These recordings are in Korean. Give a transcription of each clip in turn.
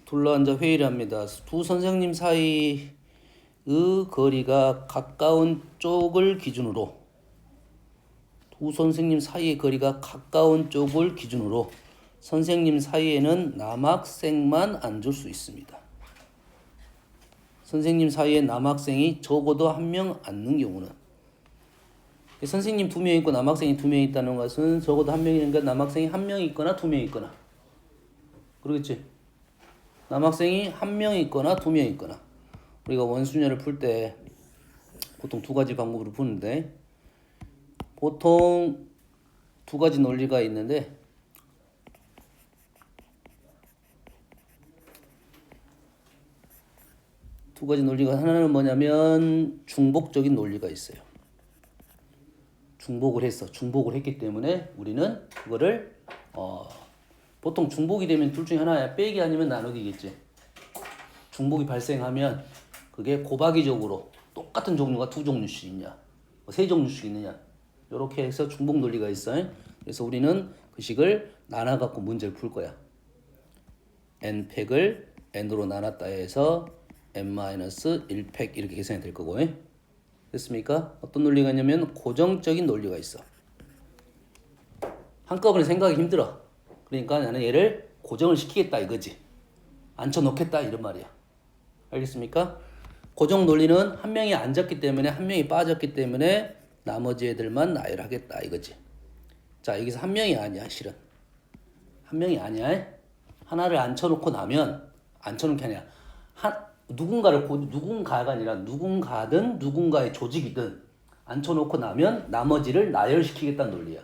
둘러앉아 회의를 합니다. 두 선생님 사이의 거리가 가까운 쪽을 기준으로 두 선생님 사이의 거리가 가까운 쪽을 기준으로 선생님 사이에는 남학생만 앉을 수 있습니다. 선생님 사이에 남학생이 적어도 한 명 앉는 경우는 선생님 2명 있고 남학생이 2명 있다는 것은 적어도 한 명이니까 남학생이 한 명 있거나 2명 있거나 그러겠지? 남학생이 한 명 있거나 2명 있거나 우리가 원수녀를 풀 때 보통 두 가지 방법으로 푸는데 보통 두 가지 논리가 있는데 두 가지 논리가 하나는 뭐냐면 중복적인 논리가 있어요. 중복을 했기 때문에 우리는 그거를 보통 중복이 되면 둘 중에 하나야. 빼기 아니면 나누기겠지. 중복이 발생하면 그게 고박이적으로 똑같은 종류가 두 종류씩 있냐, 세 종류씩 있느냐, 이렇게 해서 중복 논리가 있어요. 그래서 우리는 그 식을 나눠갖고 문제를 풀 거야. n팩을 n으로 나눴다 해서 n-1팩 이렇게 계산이 될 거고. 됐습니까? 어떤 논리가 있냐면 고정적인 논리가 있어. 한꺼번에 생각하기 힘들어. 그러니까 나는 얘를 고정을 시키겠다 이거지. 앉혀놓겠다 이런 말이야. 알겠습니까? 고정 논리는 한 명이 앉았기 때문에 한 명이 빠졌기 때문에 나머지 애들만 나열하겠다 이거지. 자, 여기서 한 명이 아니야 실은. 한 명이 아니야. 하나를 앉혀놓고 나면 앉혀놓은 게 아니라 누군가가 아니라 누군가든 누군가의 조직이든 앉혀놓고 나면 나머지를 나열시키겠다는 논리야.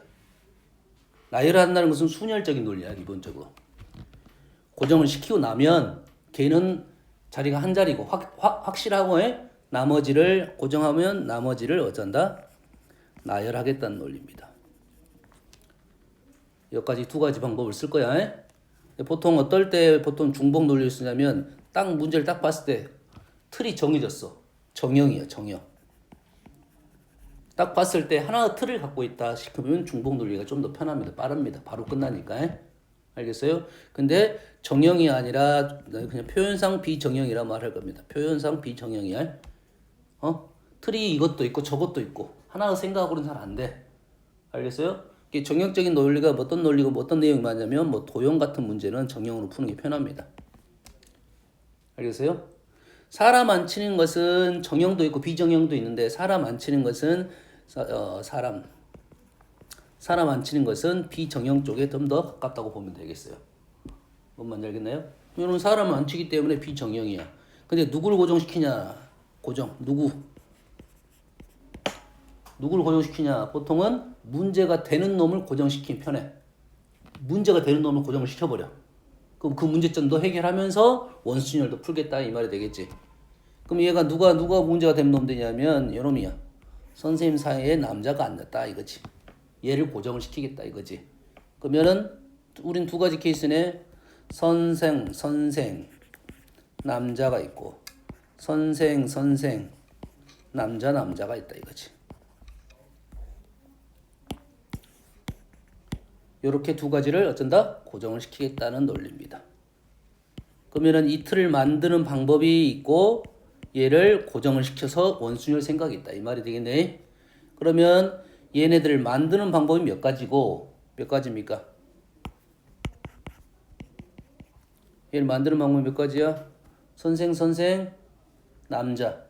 나열한다는 것은 순혈적인 논리야 기본적으로. 고정을 시키고 나면 걔는 자리가 한 자리고 확실하고 나머지를 고정하면 나머지를 어쩐다? 나열하겠다는 논리입니다. 여기까지 두 가지 방법을 쓸 거야. 보통 어떨 때 보통 중복 논리를 쓰냐면 딱 문제를 딱 봤을 때 틀이 정해졌어. 정형이야 정형. 딱 봤을 때 하나 틀을 갖고 있다 싶으면 중복 논리가 좀 더 편합니다. 빠릅니다. 바로 끝나니까. 알겠어요? 근데 정형이 아니라 그냥 표현상 비정형이라 말할 겁니다. 표현상 비정형이야. 틀이 이것도 있고 저것도 있고 하나 생각하고는 잘 안 돼. 알겠어요? 정형적인 논리가 어떤 논리고 어떤 내용이 맞냐면 뭐 도형 같은 문제는 정형으로 푸는 게 편합니다. 알겠어요? 사람 안 치는 것은 정형도 있고 비정형도 있는데 사람 안 치는 것은 사람 안 치는 것은 비정형 쪽에 좀 더 가깝다고 보면 되겠어요. 뭔 말인지 알겠나요? 이거는 사람 안 치기 때문에 비정형이야. 근데 누구를 고정시키냐? 누구를 고정시키냐? 보통은 문제가 되는 놈을 고정시키면 편해. 문제가 되는 놈을 고정을 시켜버려. 그럼 그 문제점도 해결하면서 원수진열도 풀겠다 이 말이 되겠지. 그럼 얘가 누가 문제가 되는 놈 되냐면 이놈이야. 선생님 사이에 남자가 앉았다 이거지. 얘를 고정을 시키겠다 이거지. 그러면은 우린 두 가지 케이스네. 선생 남자가 있고 선생 남자가 있다 이거지. 이렇게 두 가지를 어쩐다? 고정을 시키겠다는 논리입니다. 그러면은 이 틀을 만드는 방법이 있고 얘를 고정을 시켜서 원수열 생각이 있다 이 말이 되겠네. 그러면 얘네들을 만드는 방법이 몇 가지입니까? 얘를 만드는 방법이 몇 가지야? 선생 남자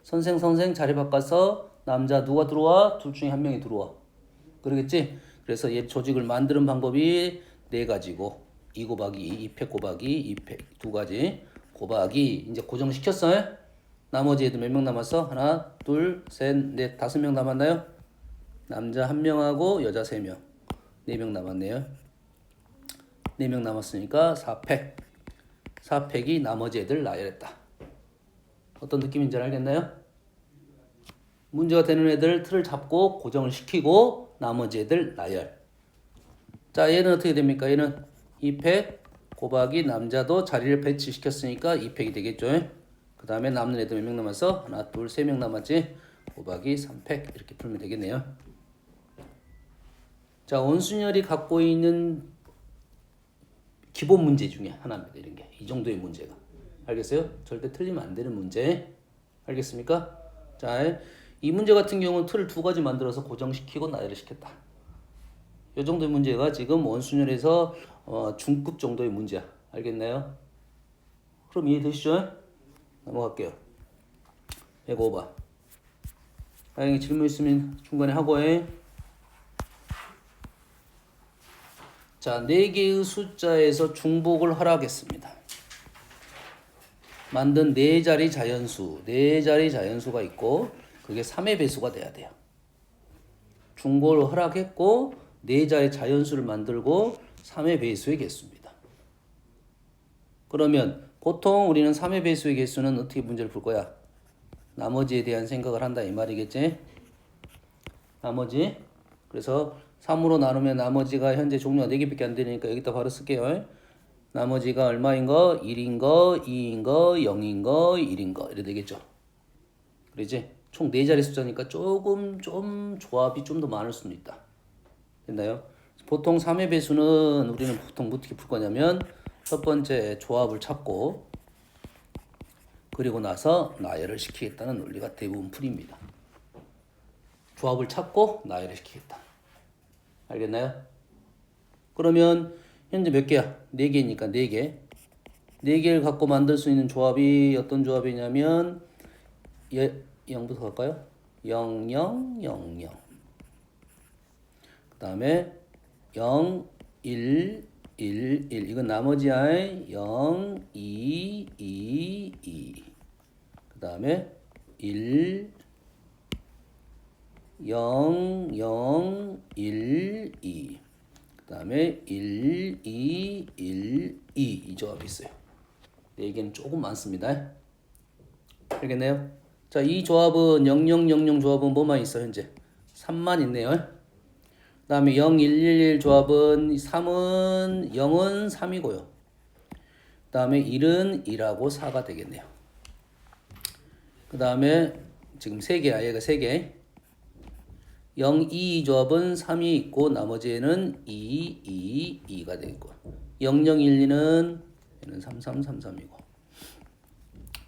선생 자리 바꿔서 남자 누가 들어와? 둘 중에 한 명이 들어와. 그러겠지? 그래서 얘 조직을 만드는 방법이 네 가지고 2 곱하기 2 팩 곱하기 2팩 두 가지 곱하기 이제 고정시켰어요? 나머지 애들 몇 명 남았어? 하나, 둘, 셋, 넷, 5명 남았나요? 남자 1명하고 여자 3명 4명 남았네요. 4명 남았으니까 4팩 4팩이 나머지 애들 나열했다. 어떤 느낌인지 알겠나요? 문제가 되는 애들 틀을 잡고 고정을 시키고 나머지 애들 나열. 자, 얘는 어떻게 됩니까? 얘는 2팩 곱하기 남자도 자리를 배치시켰으니까 2팩이 되겠죠. 그 다음에 남는 애들 몇 명 남았어? 하나, 둘, 3명 남았지? 곱하기 3팩 이렇게 풀면 되겠네요. 자, 원순열이 갖고 있는 기본 문제 중에 하나입니다. 이런 게. 이 정도의 문제가. 알겠어요? 절대 틀리면 안 되는 문제. 알겠습니까? 자, 이 문제 같은 경우는 틀을 두 가지 만들어서 고정시키고 나열을 시켰다. 이 정도의 문제가 지금 원순열에서 중급 정도의 문제야. 알겠나요? 그럼 이해되시죠? 넘어갈게요. 105번. 만약에 질문 있으면 중간에 하고 해. 자, 4개의 숫자에서 중복을 하라겠습니다. 만든 4자리 자연수, 4자리 자연수가 있고 그게 3의 배수가 돼야 돼요. 중복을 허락했고 4자리 자연수를 만들고 3의 배수의 개수입니다. 그러면 보통 우리는 3의 배수의 개수는 어떻게 문제를 풀 거야? 나머지에 대한 생각을 한다 이 말이겠지? 나머지. 그래서 3으로 나누면 나머지가 현재 종류가 4개밖에 안 되니까 여기다 바로 쓸게요. 나머지가 얼마인 거? 1인 거, 2인 거, 0인 거, 1인 거 이래 되겠죠. 그러지? 총 4자리 숫자니까 조금 좀 조합이 좀 더 많을 수는 있다. 됐나요? 보통 3의 배수는 우리는 보통 어떻게 풀 거냐면 첫 번째 조합을 찾고 그리고 나서 나열을 시키겠다는 논리가 대부분 풀입니다. 조합을 찾고 나열을 시키겠다. 알겠나요? 그러면 현재 몇 개야? 4개니까 4개. 4개를 갖고 만들 수 있는 조합이 어떤 조합이냐면 0부터 갈까요? 0, 0, 0, 0. 그 다음에 0, 1, 1, 1. 이건 나머지야. 0, 2, 2, 2. 그 다음에 1, 0, 0, 1, 2. 그 다음에 1, 2, 1, 2. 이 조합이 있어요. 4개는 조금 많습니다. 알겠네요? 자, 이 조합은 0, 0, 0, 0 조합은 뭐만 있어, 현재? 3만 있네요. 그 다음에 0, 1, 1, 1 조합은 3은 0은 3이고요. 그 다음에 1은 2하고 4가 되겠네요. 그 다음에 지금 3개야. 얘가 3개. 0, 2 조합은 3이 있고 나머지에는 2, 2, 2가 되고 0, 0, 1, 2는 얘는 3, 3, 3, 3이고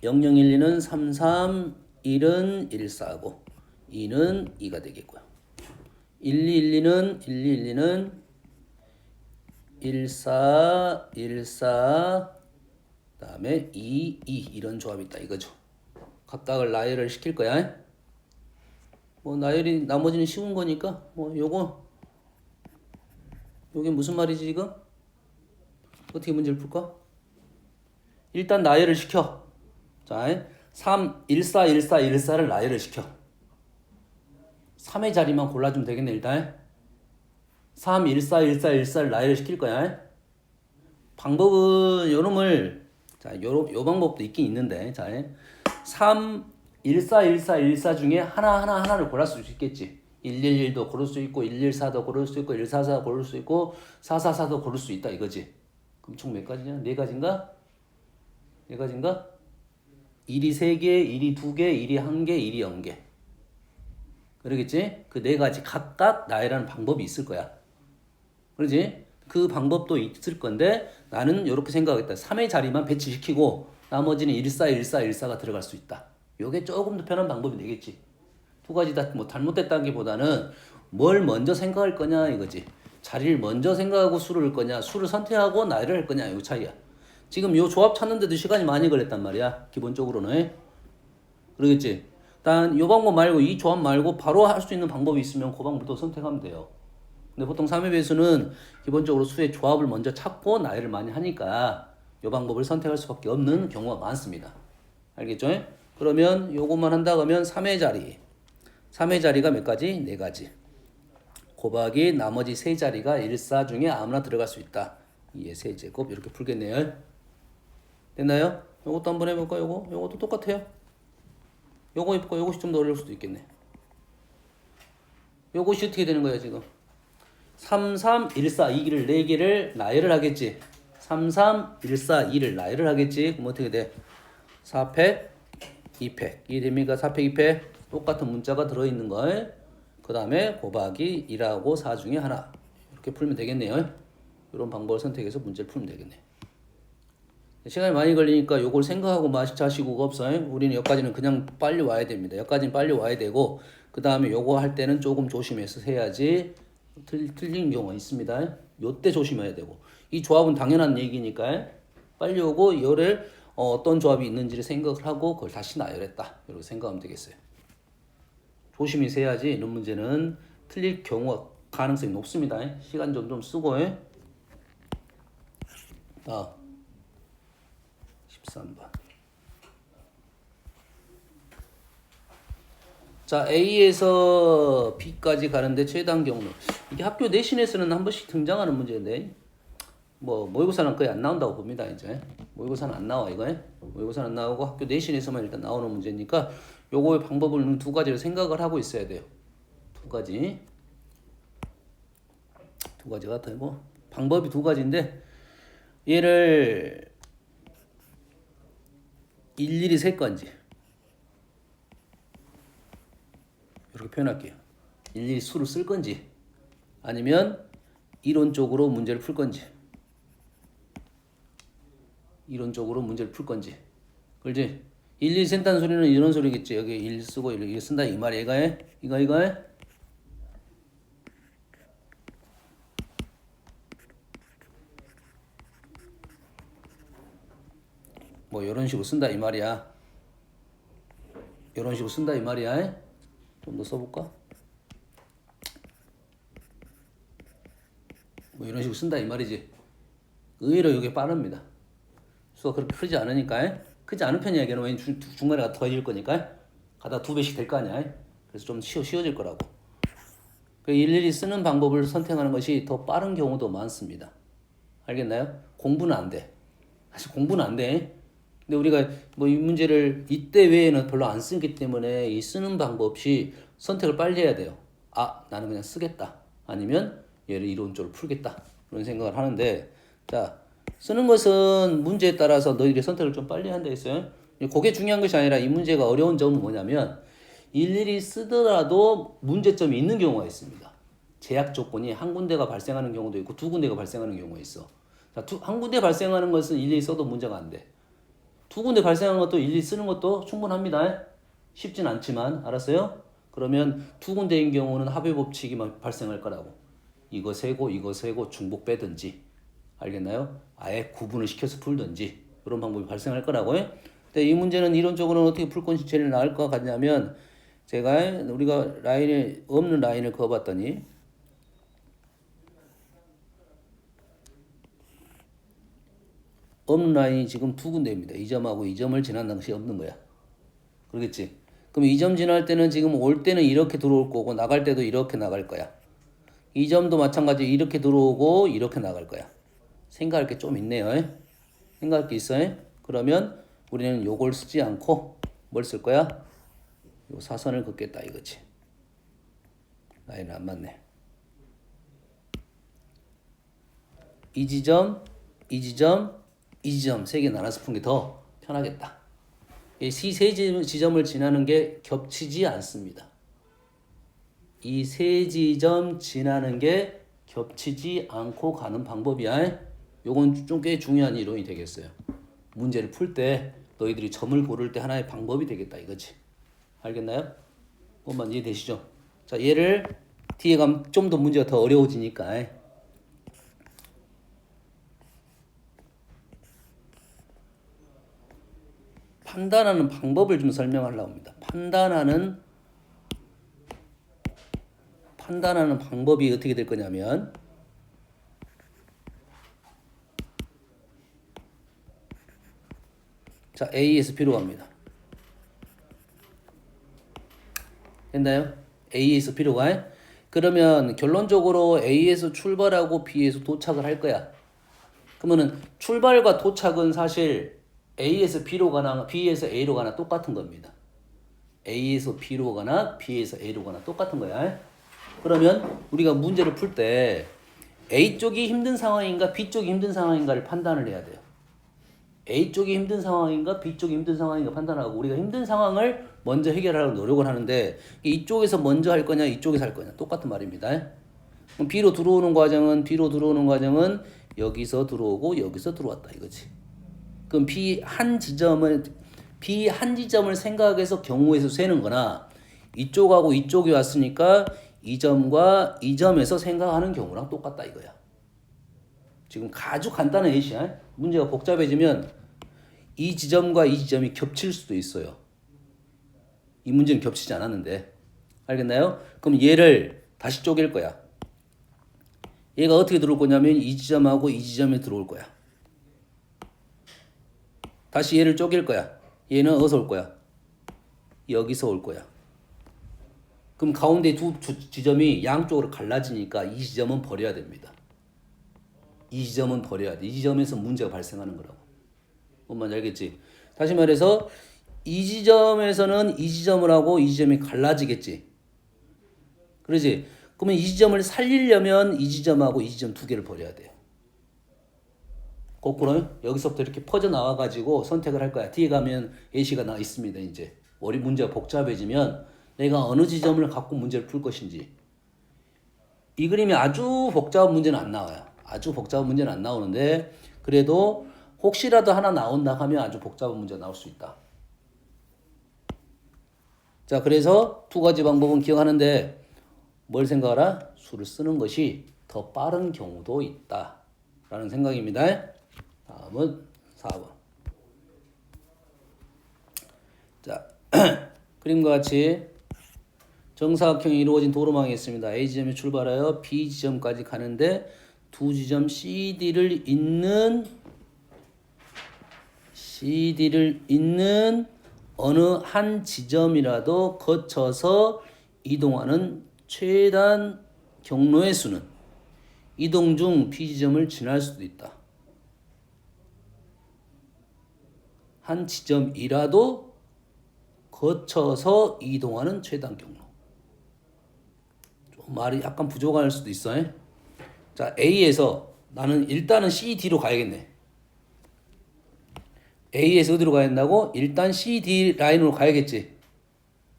0, 0, 1, 2는 3, 3, 1은 1, 4고 2는 2가 되겠고요. 1, 2, 1, 2는 1, 2, 1, 2는 1, 4, 1, 4 그 다음에 2, 2 이런 조합이 있다 이거죠. 각각을 나열을 시킬 거야. 뭐 나열이 나머지는 쉬운 거니까 뭐 요게 무슨 말이지 지금? 어떻게 문제를 풀까? 일단 나열을 시켜. 자, 3, 1, 4, 1, 4, 1, 4를 나열을 시켜. 3의 자리만 골라주면 되겠네 일단. 3, 1, 4, 1, 4, 1, 4를 나열을 시킬 거야. 방법은 요놈을 자, 요 방법도 있긴 있는데 자, 3, 14, 14, 14 중에 하나를 고를 수 있겠지. 111도 고를 수 있고 114도 고를 수 있고 144 고를 수 있고 444도 고를 수 있다 이거지. 그럼 총 몇 가지냐? 4가지인가? 4가지인가? 1이 3개, 1이 2개, 1이 1개, 1이 0개. 그러겠지? 그 4가지 각각 나열하는 방법이 있을 거야. 그러지? 그 방법도 있을 건데 나는 이렇게 생각하겠다. 3의 자리만 배치시키고 나머지는 14, 14, 14가 들어갈 수 있다. 요게 조금 더 편한 방법이 되겠지. 두 가지 다 뭐 잘못됐다기보다는 뭘 먼저 생각할 거냐 이거지. 자리를 먼저 생각하고 수를 할 거냐, 수를 선택하고 나열을 할 거냐 요 차이야. 지금 요 조합 찾는데도 시간이 많이 걸렸단 말이야. 기본적으로는. 그러겠지. 일단 요 방법 말고 이 조합 말고 바로 할 수 있는 방법이 있으면 그 방법도 선택하면 돼요. 근데 보통 3회 배수는 기본적으로 수의 조합을 먼저 찾고 나열을 많이 하니까 요 방법을 선택할 수밖에 없는 경우가 많습니다. 알겠죠? 그러면 요것만 한다 그러면 3의 자리. 3의 자리가 몇 가지? 4가지. 곱하기 나머지 3자리가 1, 4 중에 아무나 들어갈 수 있다. 2의 세제곱 이렇게 풀겠네요. 됐나요? 요것도 한번 해볼까? 요것도 똑같아요. 요거 해볼까? 요것이 좀 더 어려울 수도 있겠네. 요것이 어떻게 되는 거야 지금? 3, 3, 1, 4, 2를 4개를 나열을 하겠지. 3, 3, 1, 4, 2를 나열을 하겠지. 그럼 어떻게 돼? 4팩, 2팩. 이해 됩니까? 4팩, 2팩. 똑같은 문자가 들어있는 걸. 그 다음에 곱하기 1하고 4 중에 하나. 이렇게 풀면 되겠네요. 이런 방법을 선택해서 문제를 풀면 되겠네. 시간이 많이 걸리니까 요걸 생각하고 자시고가 없어요. 우리는 여기까지는 그냥 빨리 와야 됩니다. 여기까지는 빨리 와야 되고 그 다음에 요거 할 때는 조금 조심해서 해야지 틀린 경우가 있습니다. 요때 조심해야 되고 이 조합은 당연한 얘기니까 빨리 오고 열을 어떤 조합이 있는지를 생각을 하고 그걸 다시 나열했다. 이렇게 생각하면 되겠어요. 조심히 세야지 이런 문제는 틀릴 경우가 가능성이 높습니다. 시간 좀 쓰고. 13번. 자, A에서 B까지 가는데 최단 경로. 이게 학교 내신에서는 한 번씩 등장하는 문제인데, 모의고사는 거의 안 나온다고 봅니다, 이제. 모의고사는 안 나와, 이거. 모의고사는 안 나오고 학교 내신에서만 일단 나오는 문제니까, 요거의 방법을 두 가지를 생각을 하고 있어야 돼요. 두 가지. 두 가지가 되고, 방법이 두 가지인데, 얘를 일일이 셀 건지, 이렇게 표현할게요. 일일이 수를 쓸 건지 아니면 이론적으로 문제를 풀 건지 그렇지? 일일이 센다는 소리는 이런 소리겠지. 여기 일 쓰고 일 쓴다 이 말이야. 이거 뭐 이런 식으로 쓴다 이 말이야. 이런 식으로 쓴다 이 말이야. 좀 더 써볼까? 뭐 이런 식으로 쓴다 이 말이지. 의외로 이게 빠릅니다. 수가 그렇게 크지 않으니까. 크지 않은 편이야. 걔는 왜 중간에 더해질 거니까. 가다 2배씩 될 거 아니야. 그래서 좀 쉬워질 거라고. 일일이 쓰는 방법을 선택하는 것이 더 빠른 경우도 많습니다. 알겠나요? 공부는 안 돼. 사실 공부는 안 돼. 근데 우리가 뭐 이 문제를 이때 외에는 별로 안 쓰기 때문에 이 쓰는 방법 없이 선택을 빨리 해야 돼요. 나는 그냥 쓰겠다. 아니면 얘를 이론적으로 풀겠다. 그런 생각을 하는데, 자, 쓰는 것은 문제에 따라서 너희들이 선택을 좀 빨리 한다 했어요. 그게 중요한 것이 아니라 이 문제가 어려운 점은 뭐냐면 일일이 쓰더라도 문제점이 있는 경우가 있습니다. 제약 조건이 한 군데가 발생하는 경우도 있고 두 군데가 발생하는 경우가 있어. 자, 한 군데 발생하는 것은 일일이 써도 문제가 안 돼. 두 군데 발생하는 것도 일일이 쓰는 것도 충분합니다. 쉽진 않지만 알았어요? 그러면 두 군데인 경우는 합의 법칙이 발생할 거라고. 이거 세고 중복 빼든지 알겠나요? 아예 구분을 시켜서 풀든지 이런 방법이 발생할 거라고요. 근데 이 문제는 이론적으로는 어떻게 풀 것이 제일 나을 것 같냐면 우리가 없는 라인을 그어봤더니 없는 라인이 지금 두 군데입니다. 이 점하고 이 점을 지난다는 것이 없는 거야. 그러겠지? 그럼 이 점 지날 때는 지금 올 때는 이렇게 들어올 거고 나갈 때도 이렇게 나갈 거야. 이 점도 마찬가지 이렇게 들어오고 이렇게 나갈 거야. 생각할 게 좀 있네요. 생각할 게 있어요. 그러면 우리는 요걸 쓰지 않고 뭘 쓸 거야? 요 사선을 긋겠다 이거지. 라인은 안 맞네. 이 지점 세 개 나눠서 푸는 게 더 편하겠다. 이 세 지점을 지나는 게 겹치지 않습니다. 이 세 지점 지나는 게 겹치지 않고 가는 방법이야. 요건 좀 꽤 중요한 이론이 되겠어요. 문제를 풀 때 너희들이 점을 고를 때 하나의 방법이 되겠다 이거지. 알겠나요? 그것만 이해되시죠? 자, 얘를 뒤에 가면 좀 더 문제가 더 어려워지니까 판단하는 방법을 좀 설명하려고 합니다. 판단하는 방법이 어떻게 될 거냐면 자, A에서 B로 갑니다. 됐나요? A에서 B로 가. 그러면 결론적으로 A에서 출발하고 B에서 도착을 할 거야. 그러면은 출발과 도착은 사실 A에서 B로 가나 B에서 A로 가나 똑같은 겁니다. A에서 B로 가나 B에서 A로 가나 똑같은 거야. 그러면 우리가 문제를 풀 때 A 쪽이 힘든 상황인가 B 쪽이 힘든 상황인가를 판단을 해야 돼요. A 쪽이 힘든 상황인가 B 쪽이 힘든 상황인가 판단하고 우리가 힘든 상황을 먼저 해결하려고 노력을 하는데 이쪽에서 먼저 할 거냐 이쪽에서 할 거냐 똑같은 말입니다. 그럼 B로 들어오는 과정은 여기서 들어오고 여기서 들어왔다 이거지. 그럼 B 한 지점을 생각해서 경우에서 세는 거나 이쪽하고 이쪽이 왔으니까 이 점과 이 점에서 생각하는 경우랑 똑같다 이거야. 지금 아주 간단한 예시야. 문제가 복잡해지면 이 지점과 이 지점이 겹칠 수도 있어요. 이 문제는 겹치지 않았는데. 알겠나요? 그럼 얘를 다시 쪼갤 거야. 얘가 어떻게 들어올 거냐면 이 지점하고 이 지점에 들어올 거야. 다시 얘를 쪼갤 거야. 얘는 어디서 올 거야? 여기서 올 거야. 그럼 가운데 두 지점이 양쪽으로 갈라지니까 이 지점은 버려야 됩니다. 이 지점은 버려야 돼. 이 지점에서 문제가 발생하는 거라고. 뭔 말인지 알겠지? 다시 말해서 이 지점에서는 이 지점을 하고 이 지점이 갈라지겠지. 그러지? 그러면 이 지점을 살리려면 이 지점하고 이 지점 두 개를 버려야 돼요. 거꾸로 여기서부터 이렇게 퍼져 나와가지고 선택을 할 거야. 뒤에 가면 예시가 나와 있습니다. 이제 문제가 복잡해지면 내가 어느 지점을 갖고 문제를 풀 것인지. 이 그림이 아주 복잡한 문제는 안 나와요. 아주 복잡한 문제는 안 나오는데 그래도 혹시라도 하나 나온다 하면 아주 복잡한 문제가 나올 수 있다. 자, 그래서 두 가지 방법은 기억하는데 뭘 생각하라? 수를 쓰는 것이 더 빠른 경우도 있다 라는 생각입니다. 다음은 4번. 자, 그림과 같이 정사각형이 이루어진 도로망이 있습니다. A 지점에 출발하여 B 지점까지 가는데 두 지점 CD를 잇는 어느 한 지점이라도 거쳐서 이동하는 최단 경로의 수는 이동 중 B 지점을 지날 수도 있다. 한 지점이라도 거쳐서 이동하는 최단 경로. 좀 말이 약간 부족할 수도 있어요. 자, A에서 나는 일단은 CD로 가야겠네. A에서 어디로 가야 된다고? 일단 CD 라인으로 가야겠지.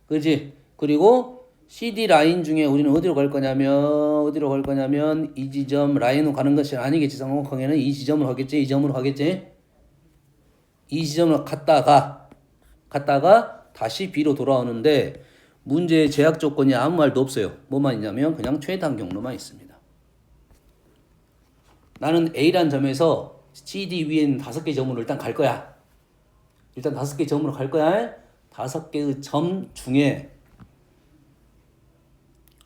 그렇지? 그리고 CD 라인 중에 우리는 어디로 갈 거냐면 이 지점 라인으로 가는 것이 아니겠지. 상호항에는 이 지점으로 가겠지. 이 점으로 가겠지. 이 지점으로 갔다가 다시 B로 돌아오는데 문제의 제약 조건이 아무 말도 없어요. 뭐만 있냐면 그냥 최단 경로만 있습니다. 나는 A란 점에서 CD 위에 있는 5개 점으로 일단 갈 거야. 일단 5개 점으로 갈 거야. 5개의 점 중에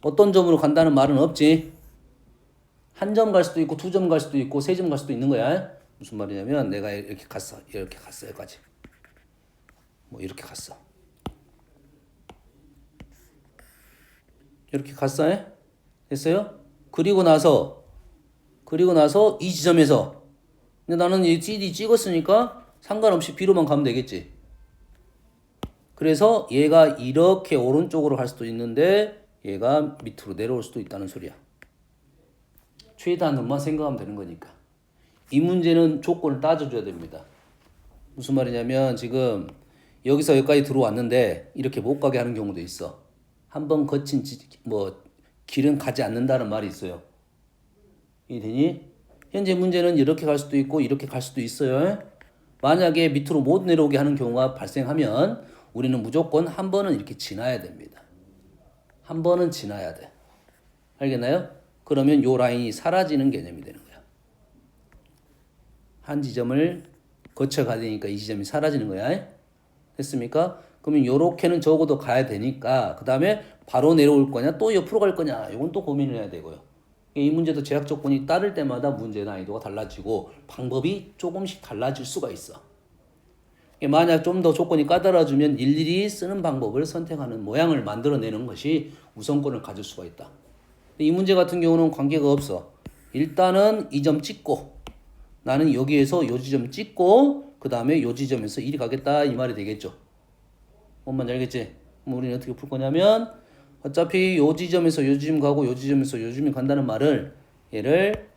어떤 점으로 간다는 말은 없지. 한 점 갈 수도 있고 2점 갈 수도 있고 3점 갈 수도 있는 거야. 무슨 말이냐면 내가 이렇게 갔어. 여기까지. 뭐 이렇게 갔어. 이렇게 갔어. 됐어요? 그리고 나서 이 지점에서 근데 나는 이 CD 찍었으니까 상관없이 B로만 가면 되겠지. 그래서 얘가 이렇게 오른쪽으로 갈 수도 있는데 얘가 밑으로 내려올 수도 있다는 소리야. 최단으로만 생각하면 되는 거니까. 이 문제는 조건을 따져줘야 됩니다. 무슨 말이냐면 지금 여기서 여기까지 들어왔는데 이렇게 못 가게 하는 경우도 있어. 한번 거친 길은 가지 않는다는 말이 있어요. 이해되니? 현재 문제는 이렇게 갈 수도 있고 이렇게 갈 수도 있어요. 만약에 밑으로 못 내려오게 하는 경우가 발생하면 우리는 무조건 한 번은 이렇게 지나야 됩니다. 한 번은 지나야 돼. 알겠나요? 그러면 요 라인이 사라지는 개념이 되는 거야. 한 지점을 거쳐가야 되니까 이 지점이 사라지는 거야. 됐습니까? 그러면 요렇게는 적어도 가야 되니까 그 다음에 바로 내려올 거냐 또 옆으로 갈 거냐 이건 또 고민을 해야 되고요. 이 문제도 제약 조건이 따를 때마다 문제 난이도가 달라지고 방법이 조금씩 달라질 수가 있어. 만약 좀 더 조건이 까다로워지면 일일이 쓰는 방법을 선택하는 모양을 만들어내는 것이 우선권을 가질 수가 있다. 이 문제 같은 경우는 관계가 없어. 일단은 이 점 찍고 나는 여기에서 요 지점 찍고 그 다음에 요 지점에서 이리 가겠다 이 말이 되겠죠. 뭔 말인지 알겠지? 그럼 우리는 어떻게 풀 거냐면 어차피 요 지점에서 요 지점 가고 요 지점에서 요 지점 간다는 말을 얘를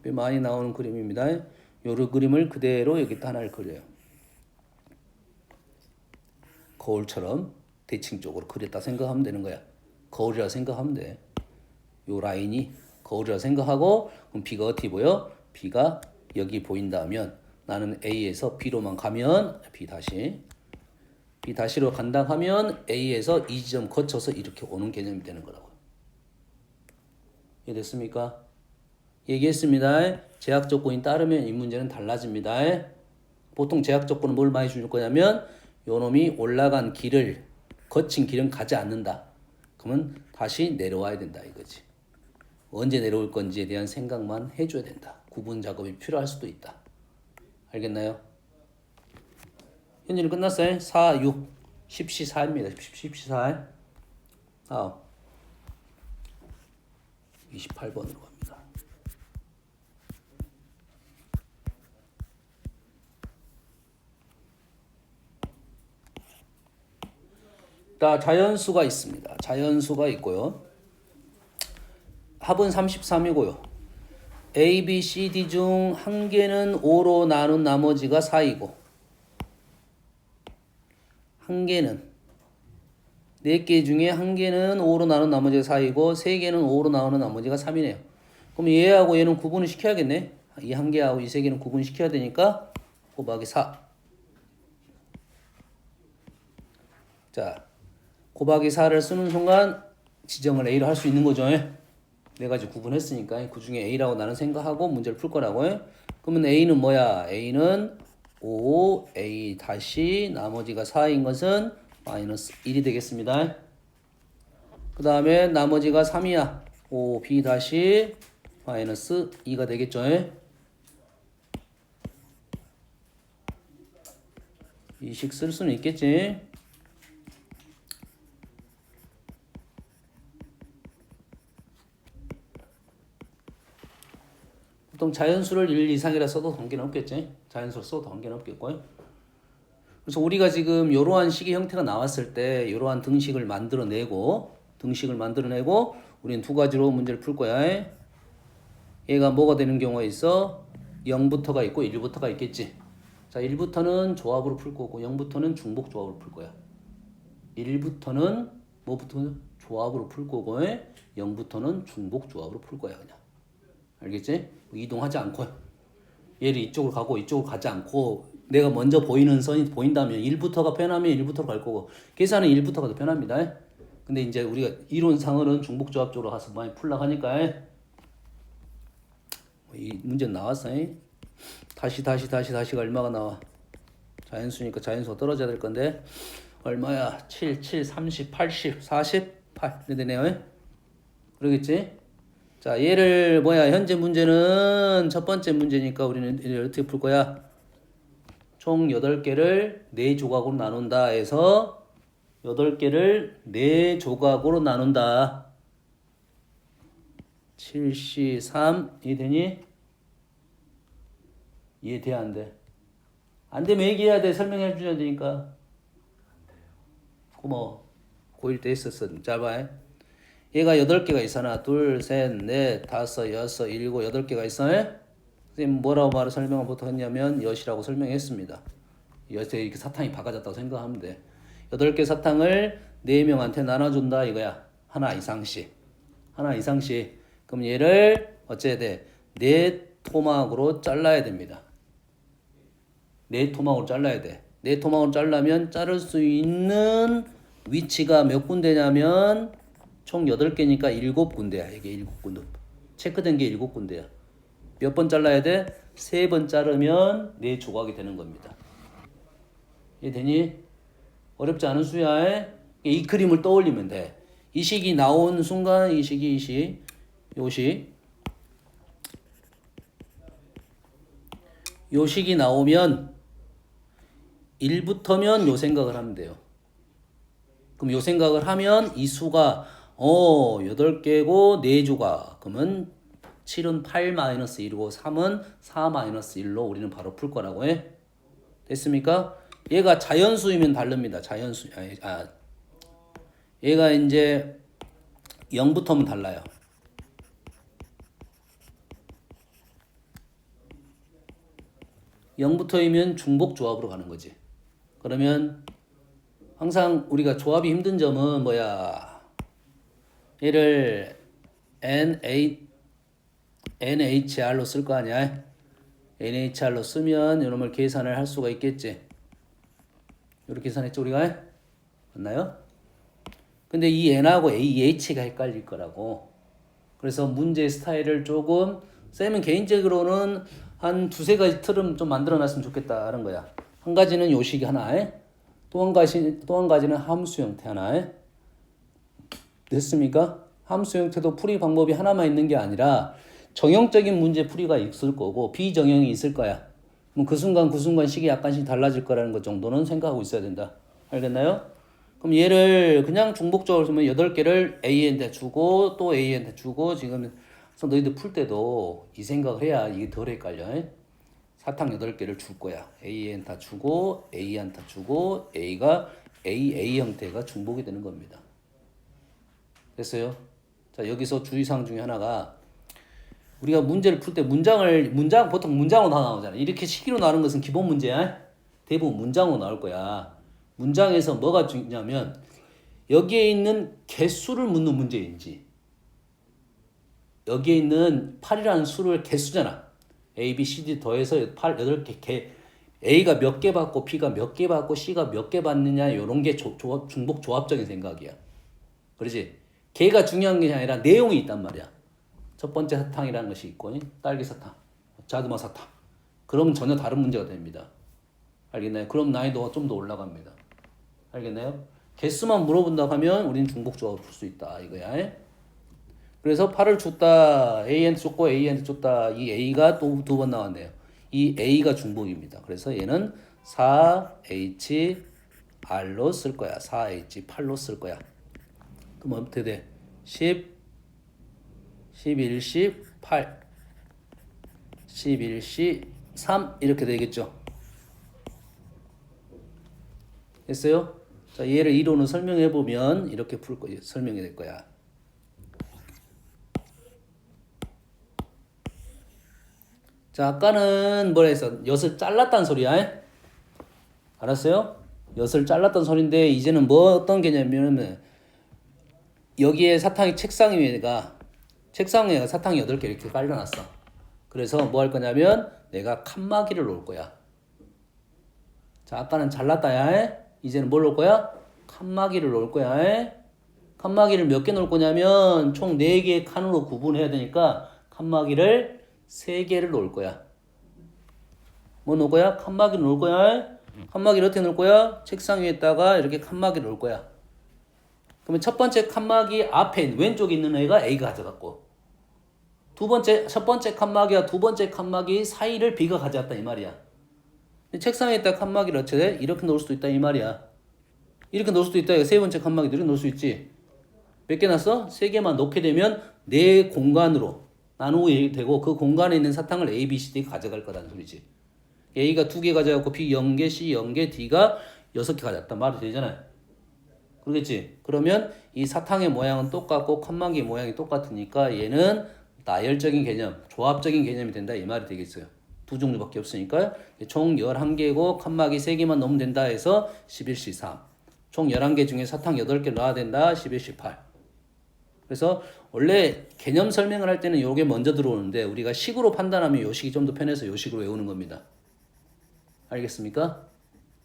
많이 나오는 그림입니다. 요 그림을 그대로 여기다 하나를 그려요. 거울처럼 대칭적으로 그렸다 생각하면 되는 거야. 거울이라 생각하면 돼. 요 라인이 거울이라 생각하고 그럼 B가 어떻게 보여? B가 여기 보인다면 나는 A에서 B로만 가면 B 다시로 간다 하면 A에서 이 지점 거쳐서 이렇게 오는 개념이 되는 거라고요. 이해됐습니까? 얘기했습니다. 제약 조건이 따르면 이 문제는 달라집니다. 보통 제약 조건은 뭘 많이 줄 거냐면 요놈이 올라간 길을 거친 길은 가지 않는다. 그러면 다시 내려와야 된다 이거지. 언제 내려올 건지에 대한 생각만 해줘야 된다. 구분 작업이 필요할 수도 있다. 알겠나요? 현재는 끝났어요. 4, 6, 10시 4입니다. 10시 4. 28번으로 갑니다. 자, 자연수가 있습니다. 자연수가 있고요. 합은 33이고요. A, B, C, D 중 한 개는 5로 나눈 나머지가 4이고 한 개는 4개 중에 한 개는 5로 나눈 나머지가 4이고 3개는 5로 나누는 나머지가 3이네요. 그럼 얘하고 얘는 구분을 시켜야겠네. 이 한 개하고 이 3개는 구분시켜야 되니까 곱하기 4. 자, 곱하기 4를 쓰는 순간 지정을 A로 할 수 있는 거죠. 네 가지 구분했으니까 그 중에 A라고 나는 생각하고 문제를 풀 거라고. 그러면 A는 뭐야? A는 5, A 다시 나머지가 4인 것은 마이너스 1이 되겠습니다. 그 다음에 나머지가 3이야. 5, B 다시 마이너스 2가 되겠죠. 이식 쓸 수는 있겠지. 보통 자연수를 1 이상이라 써도 관계는 없겠지. 자연수를 써도 관계는 없겠고요. 그래서 우리가 지금 이러한 식의 형태가 나왔을 때 이러한 등식을 만들어내고 우리는 두 가지로 문제를 풀 거야. 얘가 뭐가 되는 경우가 있어? 0부터가 있고 1부터가 있겠지. 자, 1부터는 조합으로 풀 거고 0부터는 중복 조합으로 풀 거야. 1부터는 뭐부터 조합으로 풀 거고 0부터는 중복 조합으로 풀 거야 그냥. 알겠지? 이동하지 않고 얘를 이쪽으로 가고 이쪽으로 가지 않고 내가 먼저 보이는 선이 보인다면 1부터가 편하면 1부터로 갈 거고 계산은 1부터가 더 편합니다. 근데 이제 우리가 이론상으로는 중복조합적으로 가서 많이 풀려고 하니까 이 문제 나왔어. 다시가 얼마가 나와? 자연수니까 자연수가 떨어져야 될 건데 얼마야? 7, 30, 80, 48 이렇게 되네요. 그러겠지? 자, 얘를 현재 문제는 첫 번째 문제니까 우리는 얘를 어떻게 풀 거야? 총 8개를 4조각으로 나눈다 해서 8개를 4조각으로 나눈다. 7C 3 이해되니? 이해돼 안 돼? 안 되면 얘기해야 돼. 설명해 주셔야 되니까. 고마워. 고1 때 있었어. 짧아. 얘가 8개가 있어. 하나, 둘, 셋, 넷, 다섯, 여섯, 일곱, 8개가 있어. 선생님 뭐라고 설명을 보통 했냐면 엿이라고 설명했습니다. 엿에 이렇게 사탕이 박아졌다고 생각하면 돼. 8개 사탕을 4명한테 나눠준다 이거야. 하나 이상씩. 그럼 얘를 어째야 돼? 4토막으로 잘라야 됩니다. 4토막으로 잘라야 돼. 4토막으로 잘라면 자를 수 있는 위치가 몇 군데냐면 총 8개니까 7군데야. 이게 7군데. 체크된 게 7군데야. 몇 번 잘라야 돼? 3번 자르면 4조각이 되는 겁니다. 이해되니? 어렵지 않은 수야. 이 그림을 떠올리면 돼. 이 식이 나온 순간 요 식이 나오면 1부터면 요 생각을 하면 돼요. 그럼 요 생각을 하면 이 수가 8개고 4조각. 그러면 7은 8-1이고 3은 4-1로 우리는 바로 풀 거라고 해. 됐습니까? 얘가 자연수이면 다릅니다. 얘가 이제 0부터면 달라요. 0부터이면 중복조합으로 가는 거지. 그러면 항상 우리가 조합이 힘든 점은 얘를 N, A NHR로 쓸 거 아니야. NHR로 쓰면 이놈을 계산을 할 수가 있겠지. 이렇게 계산했죠 우리가? 맞나요? 근데 이 N하고 AH가 헷갈릴 거라고. 그래서 문제 스타일을 조금 쌤은 개인적으로는 한 두세 가지 틀은 좀 만들어 놨으면 좋겠다는 거야. 한 가지는 요식이 하나, 또 한 가지는 함수 형태 하나. 됐습니까? 함수 형태도 풀이 방법이 하나만 있는 게 아니라 정형적인 문제 풀이가 있을 거고 비정형이 있을 거야. 뭐 그 순간 식이 약간씩 달라질 거라는 것 정도는 생각하고 있어야 된다. 알겠나요? 그럼 얘를 그냥 중복적으로 쓰면 8개를 A한테 주고 또 A한테 주고 지금 너희들 풀 때도 이 생각을 해야 이게 덜 헷갈려. 사탕 8개를 줄 거야. A한테 주고 A한테 주고 A가 A 형태가 중복이 되는 겁니다. 됐어요? 자, 여기서 주의사항 중에 하나가 우리가 문제를 풀 때 보통 문장으로 다 나오잖아. 이렇게 식으로 나오는 것은 기본 문제야. 대부분 문장으로 나올 거야. 문장에서 뭐가 중요하냐면 여기에 있는 개수를 묻는 문제인지 여기에 있는 8이라는 수를 개수잖아. A, B, C, D 더해서 8, 8개 A가 몇 개 받고 B가 몇 개 받고 C가 몇 개 받느냐 이런 게 중복 조합적인 생각이야. 그렇지? 걔가 중요한 게 아니라 내용이 있단 말이야. 첫 번째 사탕이라는 것이 있고 딸기 사탕, 자두맛 사탕. 그러면 전혀 다른 문제가 됩니다. 알겠나요? 그럼 난이도가 좀 더 올라갑니다. 알겠나요? 개수만 물어본다고 하면 우리는 중복조합을 풀 수 있다 이거야. 그래서 8을 줬다. A한테 줬고 A한테 줬다. 이 A가 또 두 번 나왔네요. 이 A가 중복입니다. 그래서 얘는 4HR로 쓸 거야. 4H8로 쓸 거야. 그럼 어떻게 돼? 10, 11시 8, 11시 3 이렇게 되겠죠. 됐어요? 자, 얘를 이론을 설명해 보면 이렇게 풀 거예요. 설명이 될 거야. 자, 아까는 뭐라 했어? 엿을 잘랐다는 소리야. 알았어요? 엿을 잘랐던 소리인데 이제는 뭐 어떤 개념이냐면 여기에 사탕이 책상 위에가 사탕이 8개 이렇게 깔려놨어. 그래서 뭐 할 거냐면 내가 칸막이를 놓을 거야. 자, 아까는 잘랐다야. 이제는 뭘 놓을 거야? 칸막이를 놓을 거야. 칸막이를 몇 개 놓을 거냐면 총 4개의 칸으로 구분해야 되니까 칸막이를 3개를 놓을 거야. 뭐 놓을 거야? 칸막이를 놓을 거야. 칸막이를 어떻게 놓을 거야? 책상 위에다가 이렇게 칸막이를 놓을 거야. 그러면 첫 번째 칸막이 앞에 왼쪽에 있는 애가 A가 가져갔고 첫 번째 칸막이와 두 번째 칸막이 사이를 B가 가져갔다 이 말이야. 책상에 있다 칸막이를 어째 이렇게 놓을 수도 있다 이 말이야. 이렇게 놓을 수도 있다. 세 번째 칸막이도 이렇게 놓을 수 있지. 몇 개 놨어? 3개만 놓게 되면 내 공간으로 나누게 되고 그 공간에 있는 사탕을 A, B, C, D가 가져갈 거라는 소리지. A가 2개 가져갔고 B 0개, C 0개, D가 6개 가져갔다. 말이 되잖아요. 그러겠지? 그러면 이 사탕의 모양은 똑같고 칸막이 모양이 똑같으니까 얘는 나열적인 개념, 조합적인 개념이 된다 이 말이 되겠어요. 두 종류밖에 없으니까 총 11개고 칸막이 3개만 넣으면 된다 해서 11시 3. 총 11개 중에 사탕 8개 넣어야 된다 11시 8. 그래서 원래 개념 설명을 할 때는 요게 먼저 들어오는데 우리가 식으로 판단하면 요 식이 좀 더 편해서 요 식으로 외우는 겁니다. 알겠습니까?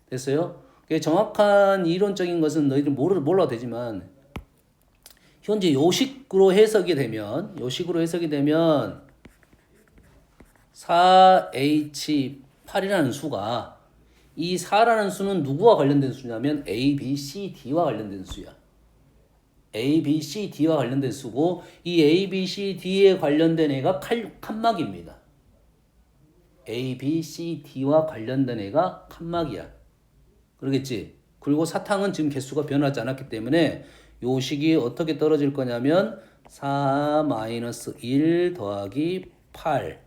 됐어요? 정확한 이론적인 것은 너희들 몰라도 되지만 현재 요식으로 해석이 되면 4H8이라는 수가 이 4라는 수는 누구와 관련된 수냐면 A, B, C, D와 관련된 수야. A, B, C, D와 관련된 수고 이 A, B, C, D에 관련된 애가 칸막입니다. A, B, C, D와 관련된 애가 칸막이야. 그러겠지? 그리고 사탕은 지금 개수가 변하지 않았기 때문에 요 식이 어떻게 떨어질 거냐면 4-1 더하기 8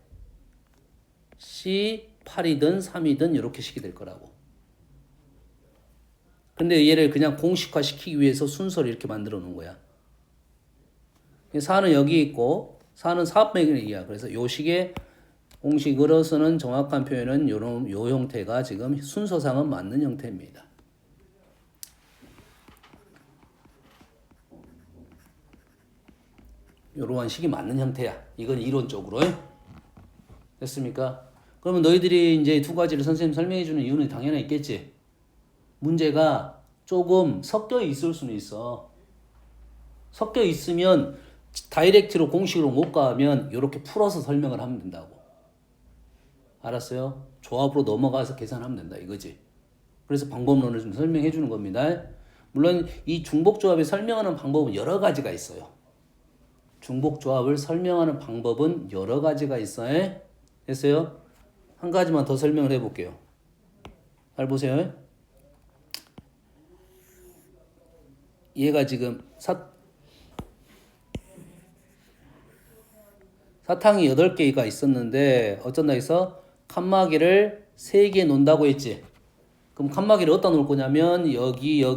C 8이든 3이든 이렇게 식이 될 거라고. 근데 얘를 그냥 공식화 시키기 위해서 순서를 이렇게 만들어 놓은 거야. 4는 여기 있고 4는 4분의 1이야. 그래서 요 식의 공식으로서는 정확한 표현은 요 형태가 지금 순서상은 맞는 형태입니다. 이러한 식이 맞는 형태야. 이건 이론적으로. 됐습니까? 그러면 너희들이 이제 두 가지를 선생님 설명해 주는 이유는 당연히 있겠지. 문제가 조금 섞여 있을 수는 있어. 섞여 있으면 다이렉트로 공식으로 못 가면 이렇게 풀어서 설명을 하면 된다고. 알았어요? 조합으로 넘어가서 계산하면 된다 이거지. 그래서 방법론을 좀 설명해 주는 겁니다. 물론 이 중복조합을 설명하는 방법은 여러 가지가 있어요. 중복조합을 설명하는 방법은 여러 가지가 있어요. 됐어요? 한 가지만 더 설명을 해볼게요. 잘 보세요. 얘가 지금 사탕이 8개가 있었는데 어쩐다 해서 칸막이를 3개 놓는다고 했지. 그럼 칸막이를 어디다 놓을 거냐면 여기다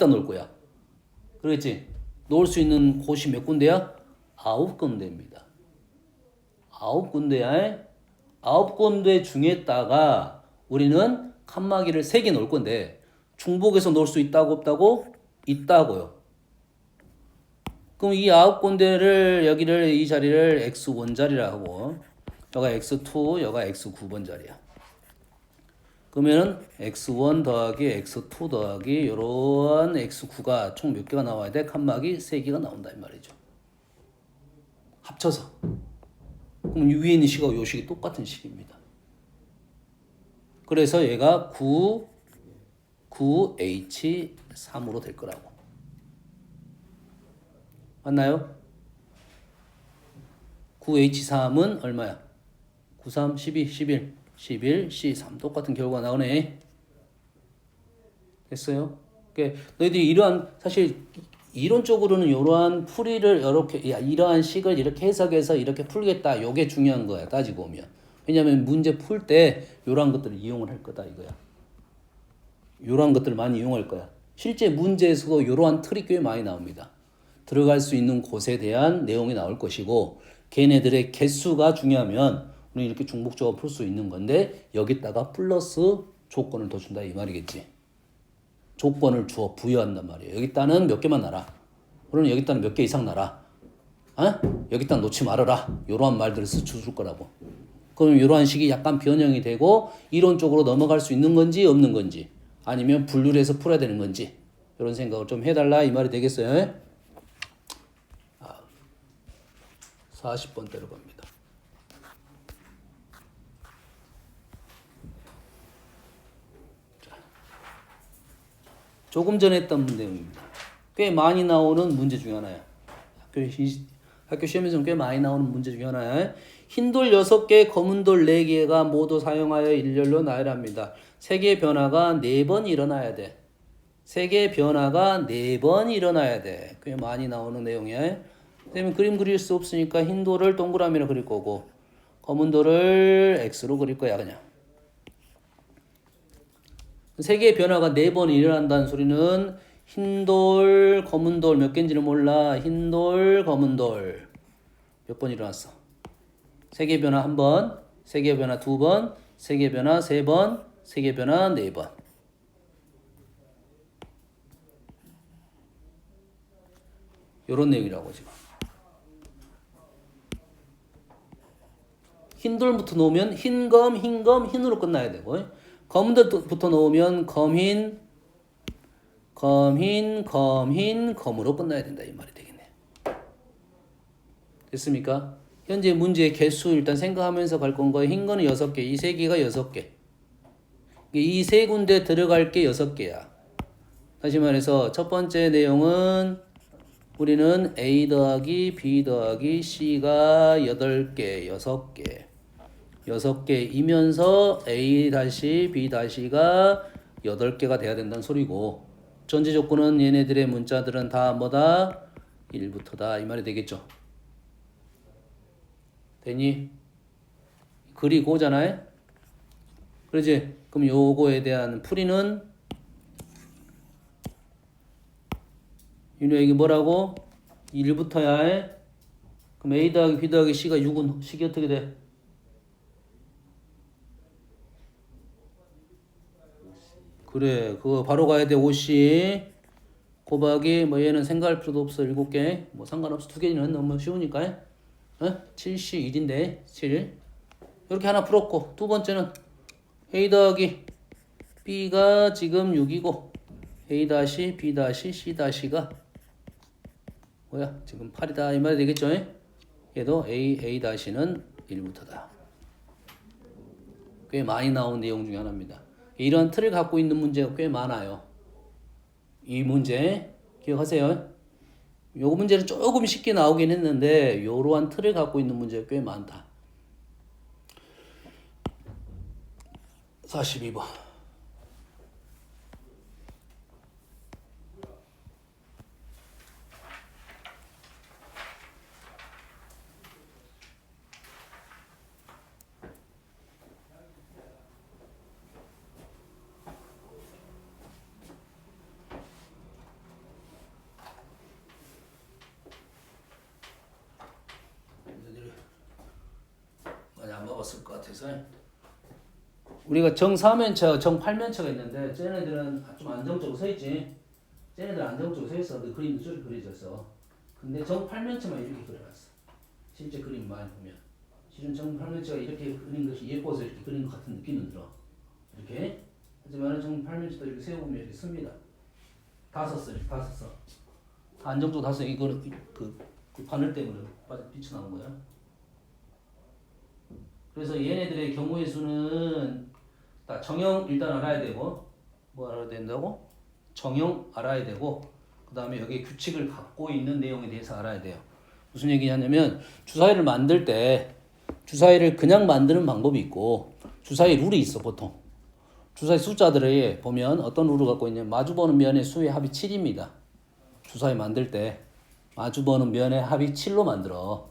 놓을 거야. 그랬지? 놓을 수 있는 곳이 몇 군데야? 9군데입니다. 9군데야. 9군데 중에다가 우리는 칸막이를 3개 놓을 건데 중복해서 놓을 수 있다고 없다고? 있다고요. 그럼 이 9군데를 여기를 이 자리를 x1 자리라 하고 여가 x2 여가 x9번 자리야. 그러면은 x1 더하기 x2 더하기 요런 x9가 총 몇 개가 나와야 돼? 칸막이 3개가 나온다 이 말이죠. 합쳐서. 그럼 위에 있는 식하고 요 식이 똑같은 식입니다. 그래서 얘가 9H3으로 될 거라고. 맞나요? 9H3은 얼마야? 9, 3, 12, 11, 11, C3 똑같은 결과가 나오네. 됐어요? 그러니까 너희들이 이러한 사실 이론적으로는 이러한 풀이를 이렇게 이러한 식을 이렇게 해석해서 이렇게 풀겠다. 요게 중요한 거야. 따지고 보면. 왜냐하면 문제 풀 때 이러한 것들을 이용을 할 거다 이거야. 이러한 것들을 많이 이용할 거야. 실제 문제에서도 이러한 틀이 꽤 많이 나옵니다. 들어갈 수 있는 곳에 대한 내용이 나올 것이고 걔네들의 개수가 중요하면 우리 이렇게 중복조합 풀 수 있는 건데 여기다가 플러스 조건을 더 준다 이 말이겠지. 조건을 주어 부여한단 말이에요. 여기다는 몇 개만 놔라. 그러면 여기다는 몇 개 이상 놔라. 여기다 놓지 말아라. 이러한 말들을 써줄 거라고. 그럼 이러한 식이 약간 변형이 되고 이론적으로 넘어갈 수 있는 건지 없는 건지 아니면 분류를 해서 풀어야 되는 건지 이런 생각을 좀 해달라 이 말이 되겠어요. 40번대로 갑니다. 자, 조금 전에 했던 내용입니다. 꽤 많이 나오는 문제 중에 하나야. 학교 시험에서는 꽤 많이 나오는 문제 중에 하나야. 흰돌 6개, 검은돌 4개가 모두 사용하여 일렬로 나열합니다. 세개의 변화가 4번 일어나야 돼. 세개의 변화가 4번 일어나야 돼. 꽤 많이 나오는 내용이야. 그러면 그림 그릴 수 없으니까 흰 돌을 동그라미로 그릴 거고 검은 돌을 X로 그릴 거야 그냥. 세 개의 변화가 4번 일어난다는 소리는 흰 돌, 검은 돌 몇 개인지는 몰라. 흰 돌, 검은 돌 몇 번 일어났어? 세 개의 변화 1번, 세 개의 변화 2번, 세 개의 변화 3번, 세 개의 변화 4번. 요런 내용이라고 지금. 흰돌부터 놓으면 흰검, 흰검, 흰으로 끝나야 되고 검은돌부터 놓으면 검흰, 검흰, 검흰, 검으로 끝나야 된다 이 말이 되겠네. 됐습니까? 현재 문제의 개수 일단 생각하면서 갈 건가요? 흰 거는 6개, 이 3개가 6개. 이 3군데 들어갈 게 6개야. 다시 말해서 첫 번째 내용은 우리는 A 더하기 B 더하기 C가 8개, 6개. 6개이면서 A 다시 B 다시가 8개가 돼야 된다는 소리고 전제 조건은 얘네들의 문자들은 다 뭐다? 1부터다 이 말이 되겠죠. 되니? 그리고잖아요. 그러지? 그럼 요거에 대한 풀이는 이게 뭐라고? 1부터야 해? 그럼 A 더하기 B 더하기 C가 6은 식이 어떻게 돼? 그래 그거 바로 가야 돼. 5C 곱하기 뭐 얘는 생각할 필요도 없어. 7개. 뭐 상관없어. 2개는 너무 쉬우니까. 7C 1인데 7. 이렇게 하나 풀었고 두 번째는 A 더하기 B가 지금 6이고 A 다시 B 다시 C 다시가 뭐야? 지금 8이다 이 말이 되겠죠? 얘도 A 다시는 1부터다. 꽤 많이 나온 내용 중에 하나입니다. 이런 틀을 갖고 있는 문제가 꽤 많아요. 이 문제 기억하세요. 요 문제는 조금 쉽게 나오긴 했는데 이러한 틀을 갖고 있는 문제가 꽤 많다. 42번. 많이 안 먹었을 것 같아서 우리가 정사면체, 정팔면체가 있는데 쟤네들은 좀 안정적으로 서 있지. 쟤네들 안정적으로 서 있어. 근데 그림도 저렇게 그려졌어. 근데 정팔면체만 이렇게 그려놨어. 실제 그림 많이 보면 실은 정팔면체가 이렇게 그린 것이 예뻐서 이렇게 그린 것 같은 느낌은 들어. 이렇게 하지만 정팔면체도 이렇게 세워보면 이렇게 씁니다. 다 썼어. 이렇게 다 썼어. 안정적으로 다 써. 이거는 그 바늘 때문에 빛이 나는 거야. 그래서 얘네들의 경우의 수는 정형 일단 알아야 되고 뭐 알아야 된다고? 정형 알아야 되고 그 다음에 여기 규칙을 갖고 있는 내용에 대해서 알아야 돼요. 무슨 얘기냐면 주사위를 만들 때 주사위를 그냥 만드는 방법이 있고 주사위 룰이 있어 보통. 주사위 숫자들에 보면 어떤 룰을 갖고 있냐면 마주보는 면의 수의 합이 7입니다. 주사위 만들 때 마주보는 면의 합이 7로 만들어.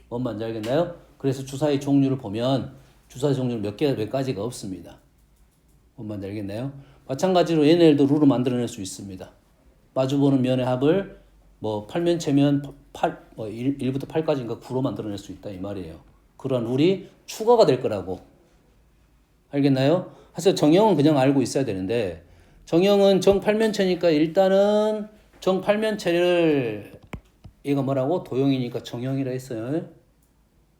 뭔 말인지 알겠나요? 그래서 주사위 종류를 보면 주사위 종류는 몇 가지가 없습니다. 뭔 말인지 알겠나요? 마찬가지로 얘네들도 룰을 만들어낼 수 있습니다. 마주보는 면의 합을 뭐 팔면체면 1부터 8까지인가 9로 만들어낼 수 있다 이 말이에요. 그런 룰이 추가가 될 거라고. 알겠나요? 사실 정형은 그냥 알고 있어야 되는데 정형은 정팔면체니까 일단은 정팔면체를 얘가 뭐라고? 도형이니까 정형이라 했어요.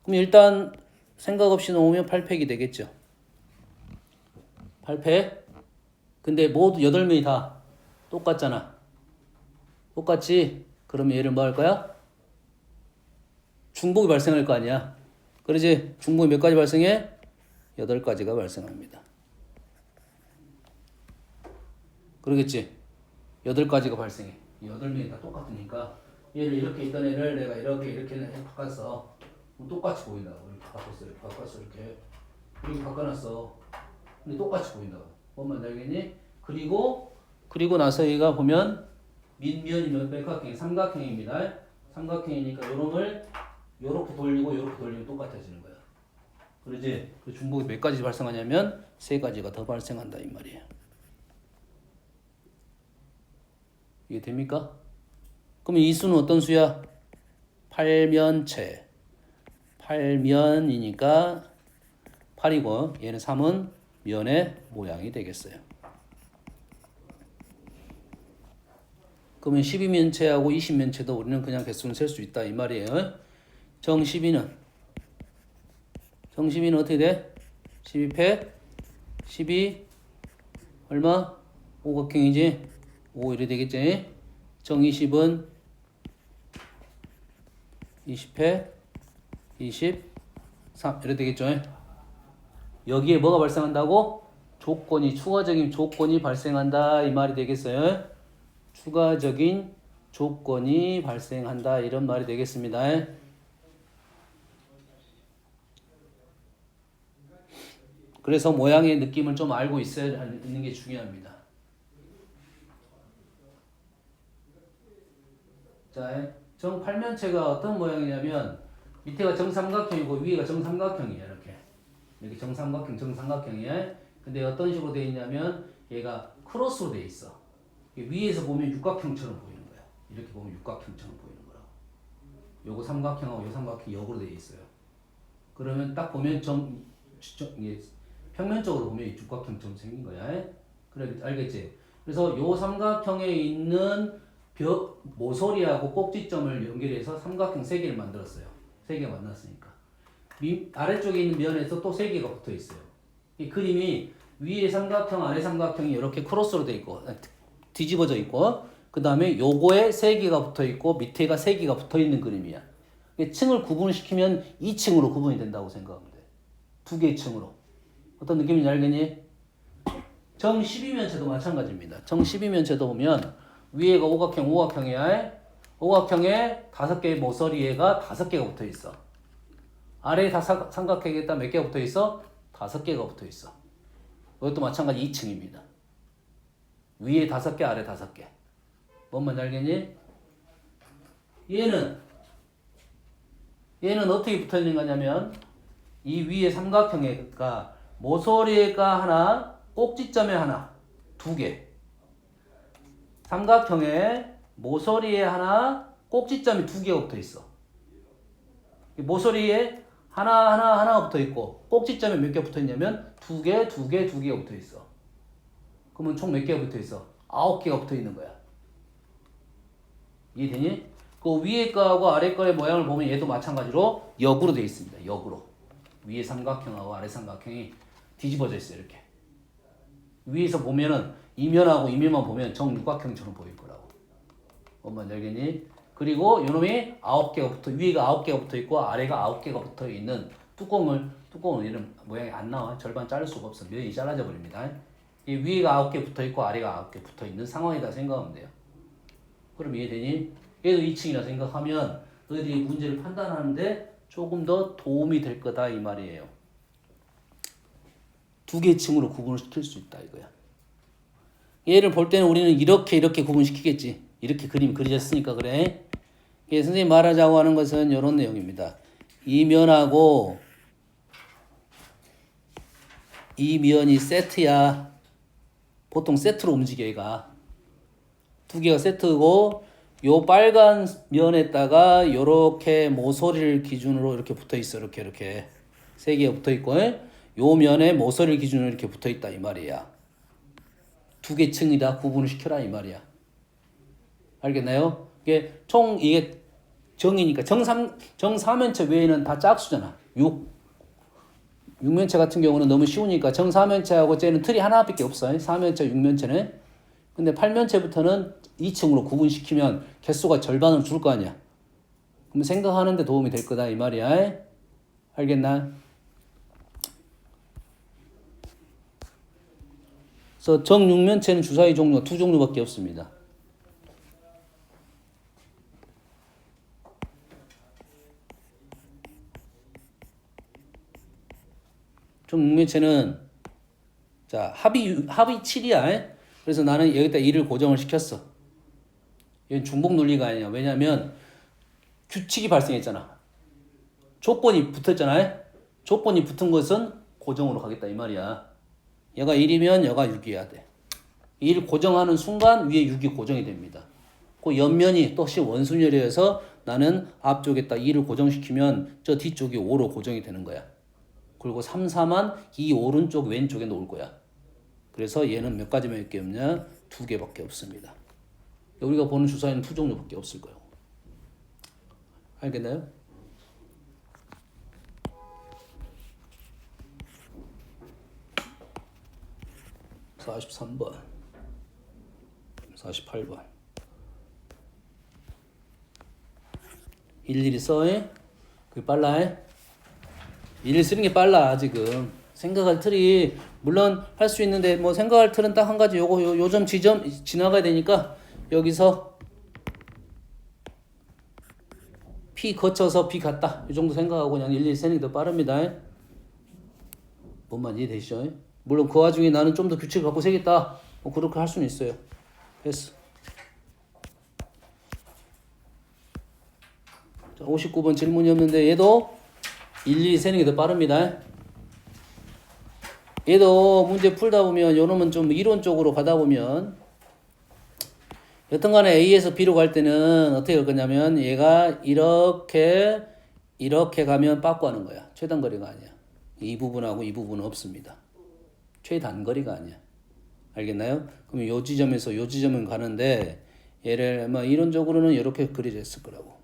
그럼 일단 생각 없이 놓으면 8팩이 되겠죠. 8팩. 근데 모두 8명이 다 똑같잖아. 똑같지? 그러면 얘를 뭐 할 거야? 중복이 발생할 거 아니야. 그러지? 중복이 몇 가지 발생해? 8가지가 발생합니다. 그러겠지? 8가지가 발생해. 8명이 다 똑같으니까 얘를 이렇게 있던 애를 내가 이렇게 바꿨어. 똑같이 보인다고. 이렇게 바꿨어. 이렇게 바꿔놨어. 근데 똑같이 보인다고. 뭔 말인지 알겠니? 그리고 나서 얘가 보면 밑면이 몇각형? 삼각형입니다. 삼각형이니까 요놈을 요렇게 돌리고 똑같아지는 거야. 그러지? 그 중복이 몇 가지 발생하냐면 3가지가 더 발생한다 이 말이에요. 이게 됩니까? 그럼 이 수는 어떤 수야? 팔면체. 8면이니까 8이고 얘는 3은 면의 모양이 되겠어요. 그러면 12면체하고 20면체도 우리는 그냥 개수는 셀 수 있다 이 말이에요. 정 12는 어떻게 돼? 12팩 12 얼마? 5각형이지? 5 이래 되겠지? 정 20은 20팩 23 이래 되겠죠? 여기에 뭐가 발생한다고? 추가적인 조건이 발생한다 이 말이 되겠어요? 추가적인 조건이 발생한다 이런 말이 되겠습니다. 그래서 모양의 느낌을 좀 알고 있는 게 중요합니다. 자, 정팔면체가 어떤 모양이냐면 밑에가 정삼각형이고 위에가 정삼각형이에요. 이렇게 정삼각형이에요. 근데 어떤 식으로 되어 있냐면 얘가 크로스로 되어 있어. 위에서 보면 육각형처럼 보이는 거야. 이렇게 보면 육각형처럼 보이는 거라고. 요거 삼각형하고 요 삼각형이 역으로 되어 있어요. 그러면 딱 보면 평면적으로 보면 이 육각형처럼 생긴 거야. 그래 알겠지? 그래서 요 삼각형에 있는 모서리하고 꼭지점을 연결해서 삼각형 3개를 만들었어요. 3개가 만났으니까. 아래쪽에 있는 면에서 또 3개가 붙어 있어요. 이 그림이 위에 삼각형, 아래 삼각형이 이렇게 크로스로 돼 있고, 뒤집어져 있고, 그 다음에 요거에 3개가 붙어 있고, 밑에가 3개가 붙어 있는 그림이야. 층을 구분시키면 2층으로 구분이 된다고 생각하면 돼. 2개의 층으로. 어떤 느낌인지 알겠니? 정 12면체도 마찬가지입니다. 정 12면체도 보면 위에가 오각형이야. 오각형에 5개의 모서리에가 5개가 붙어 있어. 아래에 삼각형에다 몇 개가 붙어 있어? 5개가 붙어 있어. 이것도 마찬가지 2층입니다. 위에 5개, 아래 5개. 뭔 말인지 알겠니? 얘는 어떻게 붙어 있는 거냐면 이 위에 삼각형에가 모서리가 하나, 꼭지점에 하나, 2개. 삼각형에 모서리에 하나, 꼭지점이 2개가 붙어 있어. 모서리에 하나가 붙어 있고, 꼭지점에 몇 개 붙어 있냐면 2개, 2개, 2개가 붙어 있어. 그러면 총 몇 개가 붙어 있어? 9개가 붙어 있는 거야. 이해되니? 그 위에 거하고 아래 거의 모양을 보면 얘도 마찬가지로 역으로 되어 있습니다. 역으로. 위에 삼각형하고 아래 삼각형이 뒤집어져 있어요. 이렇게. 위에서 보면은 이면하고 이면만 보면 정육각형처럼 보일 거라고. 뭔지 알겠니? 그리고 요놈이 9개가 위에가 9개가 붙어 있고 아래가 9개가 붙어 있는 뚜껑은 이런 모양이 안 나와. 절반 자를 수가 없어. 면이 잘라져 버립니다. 이 위에가 9개 붙어 있고 아래가 9개 붙어 있는 상황이다 생각하면 돼요. 그럼 이해되니? 얘도 2층이라 생각하면 너희들이 문제를 판단하는데 조금 더 도움이 될 거다 이 말이에요. 2개의 층으로 구분을 시킬 수 있다 이거야. 얘를 볼 때는 우리는 이렇게 구분시키겠지. 이렇게 그림이 그려졌으니까 그래. 예, 선생님이 말하자고 하는 것은 이런 내용입니다. 이 면하고 이 면이 세트야. 보통 세트로 움직여 얘가. 2개가 세트고 요 빨간 면에다가 요렇게 모서리를 기준으로 이렇게 붙어 있어. 이렇게 3개가 붙어 있고 요 면에 모서리를 기준으로 이렇게 붙어 있다 이 말이야. 2개 층이다 구분을 시켜라 이 말이야. 알겠나요? 이게 정이니까 정사면체 외에는 다 짝수잖아. 6면체 같은 경우는 너무 쉬우니까 정사면체하고 쟤는 틀이 하나밖에 없어요. 4면체, 6면체는. 근데 8면체부터는 2층으로 구분시키면 개수가 절반을 줄 거 아니야. 그럼 생각하는데 도움이 될 거다 이 말이야. 알겠나? 그래서 정육면체는 주사위 종류가 2종류밖에 없습니다. 정육면체는 자 합이 7이야. 그래서 나는 여기다 1을 고정을 시켰어. 이건 중복 논리가 아니야. 왜냐면 규칙이 발생했잖아. 조건이 붙었잖아. 조건이 붙은 것은 고정으로 가겠다 이 말이야. 얘가 1이면 얘가 6이어야 돼. 1을 고정하는 순간 위에 6이 고정이 됩니다. 그 옆면이 또 원순열이어서 나는 앞쪽에다 2를 고정시키면 저 뒤쪽이 5로 고정이 되는 거야. 그리고 3, 4만 이 오른쪽 왼쪽에 놓을 거야. 그래서 얘는 몇 가지밖에 없냐? 2개밖에 없습니다. 우리가 보는 주사위는 2종류밖에 없을 거예요. 알겠나요? (43번) (48번) 일일이 써. 그게 빨라. 일일 쓰는 게 빨라 지금. 생각할 틀이 물론 할 수 있는데 뭐 생각할 틀은 딱 한 가지 요 점 지점 지나가야 되니까 여기서 P 거쳐서 B 갔다 이 정도 생각하고 그냥 일일이 쓰는 게 더 빠릅니다. 뭔만 이해되시죠? 물론 그 와중에 나는 좀 더 규칙을 갖고 세겠다 뭐 그렇게 할 수는 있어요. 됐어. 자, 59번 질문이 없는데 얘도 일일이 세는 게 더 빠릅니다. 얘도 문제 풀다 보면 요놈은 좀 이론적으로 가다 보면 여튼간에 A에서 B로 갈 때는 어떻게 할 거냐면 얘가 이렇게 가면 빠꾸 하는 거야. 최단거리가 아니야. 이 부분하고 이 부분은 없습니다. 최단거리가 아니야. 알겠나요? 그럼 요 지점에서 요 지점은 가는데 얘를 아마 이론적으로는 이렇게 그려져 있을 거라고.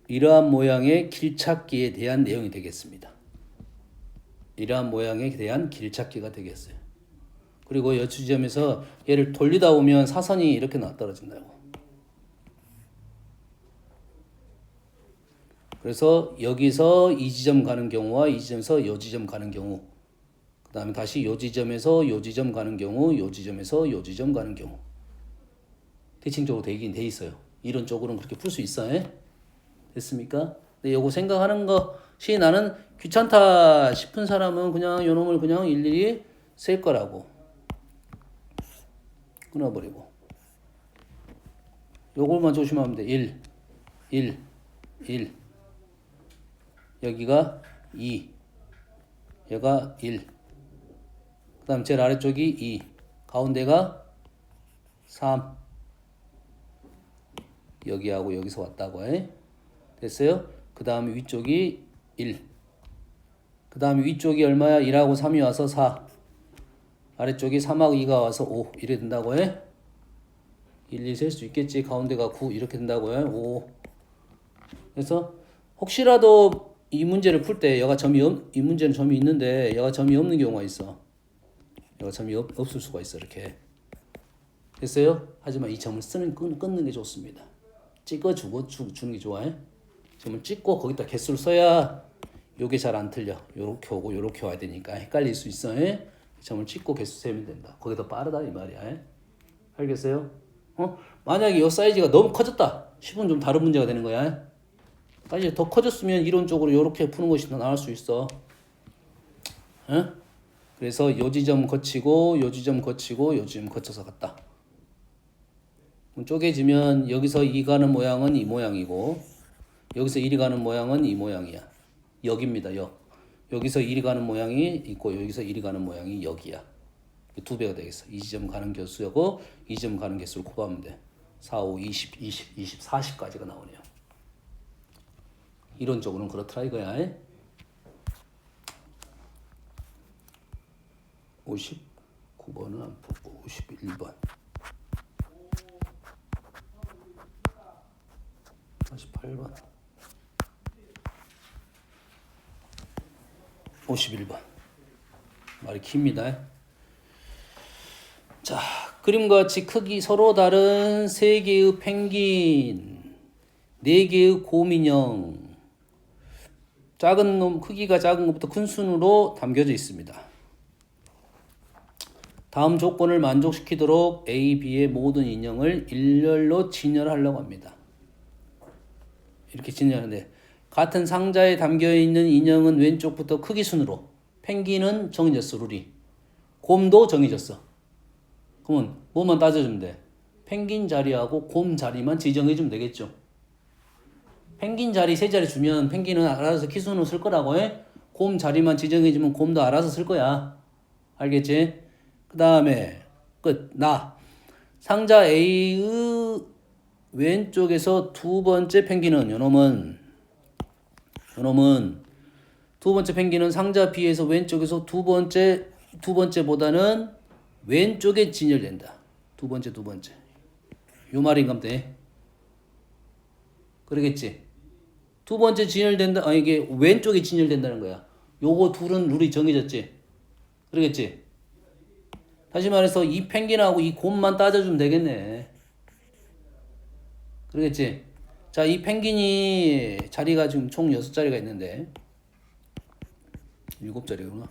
이러한 모양의 길찾기에 대한 내용이 되겠습니다. 이러한 모양에 대한 길찾기가 되겠어요. 그리고 이 지점에서 얘를 돌리다 보면 사선이 이렇게 떨어진다고. 그래서 여기서 이 지점 가는 경우와 이 지점에서 이 지점 가는 경우, 그 다음에 다시 이 지점에서 이 지점 가는 경우, 이 지점에서 이 지점 가는 경우, 대칭적으로 되긴 돼 있어요. 이론적으로는 그렇게 풀 수 있어요. 됐습니까? 근데 요거 생각하는 것이 나는 귀찮다 싶은 사람은 그냥 요 놈을 그냥 일일이 셀 거라고. 끊어버리고. 요걸만 조심하면 돼. 1. 여기가 2. 얘가 1. 그 다음 제일 아래쪽이 2. 가운데가 3. 여기하고 여기서 왔다고 해. 됐어요? 그 다음 위쪽이 1. 그 다음 위쪽이 얼마야? 1하고 3이 와서 4. 아래쪽이 3하고 2가 와서 5. 이래 된다고 해. 1, 2 셀 수 있겠지. 가운데가 9. 이렇게 된다고 해. 5. 그래서 혹시라도 이 문제를 풀 때 얘가 이 문제는 점이 있는데 얘가 점이 없는 경우가 있어. 얘가 점이 없을 수가 있어. 이렇게. 됐어요? 하지만 이 점을 끊는 게 좋습니다. 찍어주고 주는 게 좋아해. 점을 찍고 거기다 개수를 써야 요게 잘 안 틀려. 요렇게 오고 요렇게 와야 되니까 헷갈릴 수 있어. 점을 찍고 개수 세면 된다. 거기 더 빠르다 이 말이야. 알겠어요? 만약에 요 사이즈가 너무 커졌다 싶으면 좀 다른 문제가 되는 거야. 사이즈가 더 커졌으면 이론적으로 요렇게 푸는 것이 더 나을 수 있어. 그래서 요 지점 거치고 요 지점 거치고 요 지점 거쳐서 갔다. 쪼개지면 여기서 2 가는 모양은 이 모양이고 여기서 1이 가는 모양은 이 모양이야. 여기입니다. 여기서 1이 가는 모양이 있고 여기서 1이 가는 모양이 여기야. 2배가 되겠어. 이 지점 가는 개수하고 이 지점 가는 개수를 곱하면 돼. 4, 5, 20, 40까지가 나오네요. 이론적으로는 그렇더라 이거야. 59번은 안 풀고 51번 48번 51번 말이 깁니다. 자, 그림과 같이 크기 서로 다른 3개의 펭귄, 4개의 곰인형, 작은 놈 크기가 작은 것부터 큰 순으로 담겨져 있습니다. 다음 조건을 만족시키도록 A, B의 모든 인형을 일렬로 진열하려고 합니다. 이렇게 진열하는데 같은 상자에 담겨있는 인형은 왼쪽부터 크기 순으로, 펭귄은 정해졌어. 룰이. 곰도 정해졌어. 그러면 뭐만 따져주면 돼? 펭귄 자리하고 곰 자리만 지정해주면 되겠죠. 펭귄 자리 3자리 주면 펭귄은 알아서 키순으로 쓸 거라고 해. 곰 자리만 지정해주면 곰도 알아서 쓸 거야. 알겠지? 그 다음에 끝. 상자 A의 왼쪽에서 두 번째 펭귄은 요놈은 두 번째 펭귄은 상자 B에서 왼쪽에서 두 번째보다는 왼쪽에 진열된다. 두 번째. 요 말인가 돼. 그러겠지? 두 번째 진열된다. 이게 왼쪽에 진열된다는 거야. 요거 둘은 룰이 정해졌지? 그러겠지? 다시 말해서 이 펭귄하고 이 곰만 따져주면 되겠네. 그러겠지? 자, 이 펭귄이 자리가 지금 총 6자리가 있는데 7자리구나.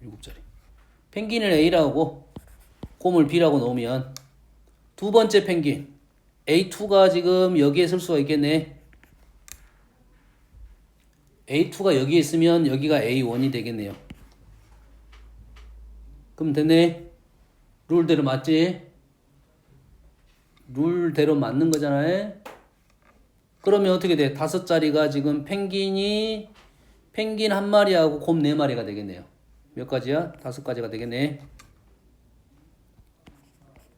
7자리. 펭귄을 A라고 곰을 B라고 놓으면 두 번째 펭귄 A2가 지금 여기에 쓸 수가 있겠네. A2가 여기에 있으면 여기가 A1이 되겠네요. 그럼 됐네. 룰대로 맞지? 룰대로 맞는 거잖아요. 그러면 어떻게 돼? 5자리가 지금 펭귄이 펭귄 한 마리하고 곰 네 마리가 되겠네요. 몇 가지야? 5가지가 되겠네.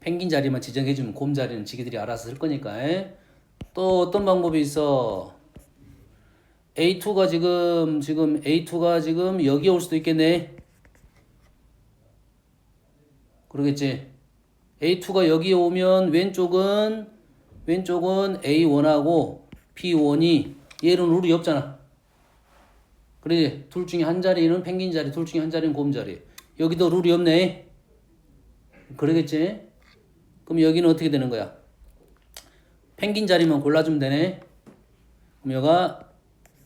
펭귄 자리만 지정해주면 곰 자리는 지기들이 알아서 쓸 거니까. 또 어떤 방법이 있어? A2가 지금 A2가 지금 여기 올 수도 있겠네. 그러겠지? A2가 여기 오면 왼쪽은 A1하고 B1이 얘는 룰이 없잖아. 그래, 둘 중에 한 자리는 펭귄 자리, 둘 중에 한 자리는 곰 자리. 여기도 룰이 없네. 그러겠지? 그럼 여기는 어떻게 되는 거야? 펭귄 자리만 골라주면 되네. 그럼 여기가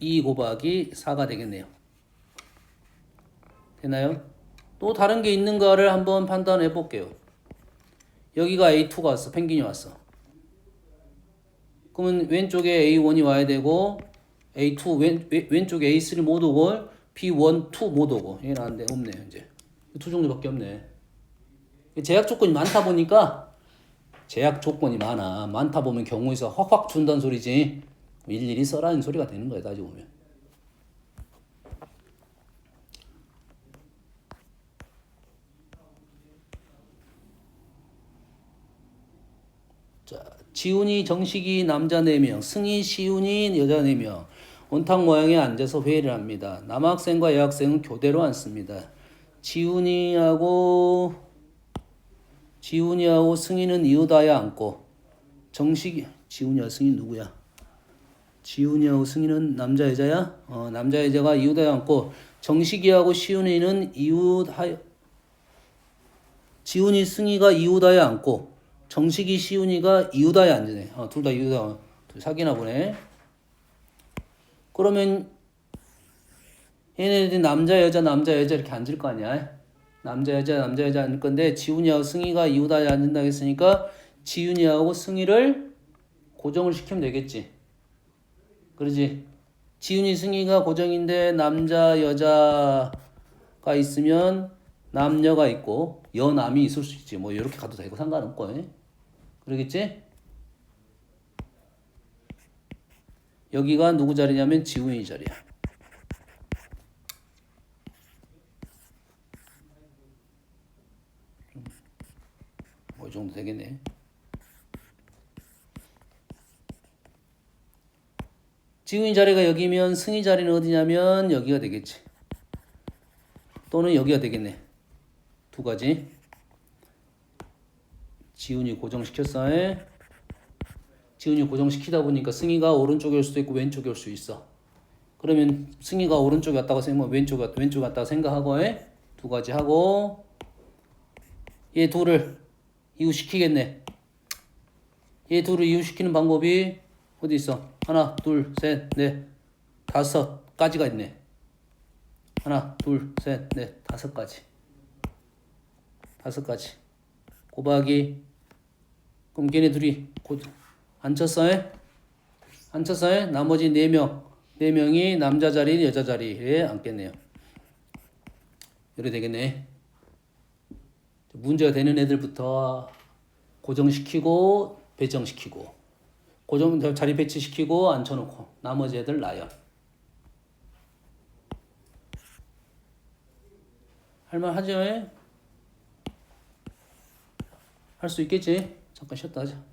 2 곱하기 4가 되겠네요. 되나요? 또 다른 게 있는가를 한번 판단해 볼게요. 여기가 A2가 왔어. 펭귄이 왔어. 그러면 왼쪽에 A1이 와야 되고 A2 왼쪽에 A3 못 오고 B1, 2 못 오고 얘는 안 돼. 없네. 이제 두 종류밖에 없네. 제약 조건이 많다 보니까 제약 조건이 많다 보면 경우에 서 확확 준다는 소리지 일일이 써라는 소리가 되는 거야. 따지고 보면. 자, 지훈이, 정식이 남자 4명, 승희, 시훈이 여자 4명 원탁 모양에 앉아서 회의를 합니다. 남학생과 여학생은 교대로 앉습니다. 지훈이하고 승희는 이웃하여 앉고 지훈이하고 승희 누구야? 지훈이하고 승희는 남자 여자야? 남자 여자가 이웃하여 앉고 정식이하고 시훈이는 지훈이 승희가 이웃하여 앉고 정식이 시훈이가 이웃하여 앉으네. 둘 다 이웃하여 사귀나 보네. 그러면 얘네들이 남자 여자 이렇게 앉을 거 아니야? 남자 여자 앉을 건데 지훈이하고 승희가 이웃하여 앉는다고 했으니까 지훈이하고 승희를 고정을 시키면 되겠지. 그러지? 지훈이 승희가 고정인데 남자 여자가 있으면 남녀가 있고 여남이 있을 수 있지. 뭐 이렇게 가도 되고 상관없고. 그러겠지? 여기가 누구 자리냐면 지훈이 자리야. 뭐 이 정도 되겠네. 지훈이 자리가 여기면 승희 자리는 어디냐면 여기가 되겠지. 또는 여기가 되겠네. 두 가지. 지훈이 고정시켰어. 지훈이 고정시키다 보니까 승희가 오른쪽에 올 수도 있고 왼쪽에 올 수 있어. 그러면 승희가 오른쪽에 왔다고 생각하면 왼쪽에 왔다고 생각하고 두 가지 하고 얘 둘을 이웃시키겠네. 얘 둘을 이웃시키는 방법이 어디 있어? 하나, 둘, 셋, 넷, 5가지가 있네. 하나, 둘, 셋, 넷, 5가지. 5가지. 곱하기 그럼 걔네 둘이 앉혔어? 나머지 4명이 남자 자리, 여자 자리에 앉겠네요. 이렇게 되겠네. 문제가 되는 애들부터 고정시키고 배정시키고 고정 자리 배치시키고 앉혀놓고 나머지 애들 나열. 할만하죠? 할 수 있겠지? 잠깐 쉬었다 하자.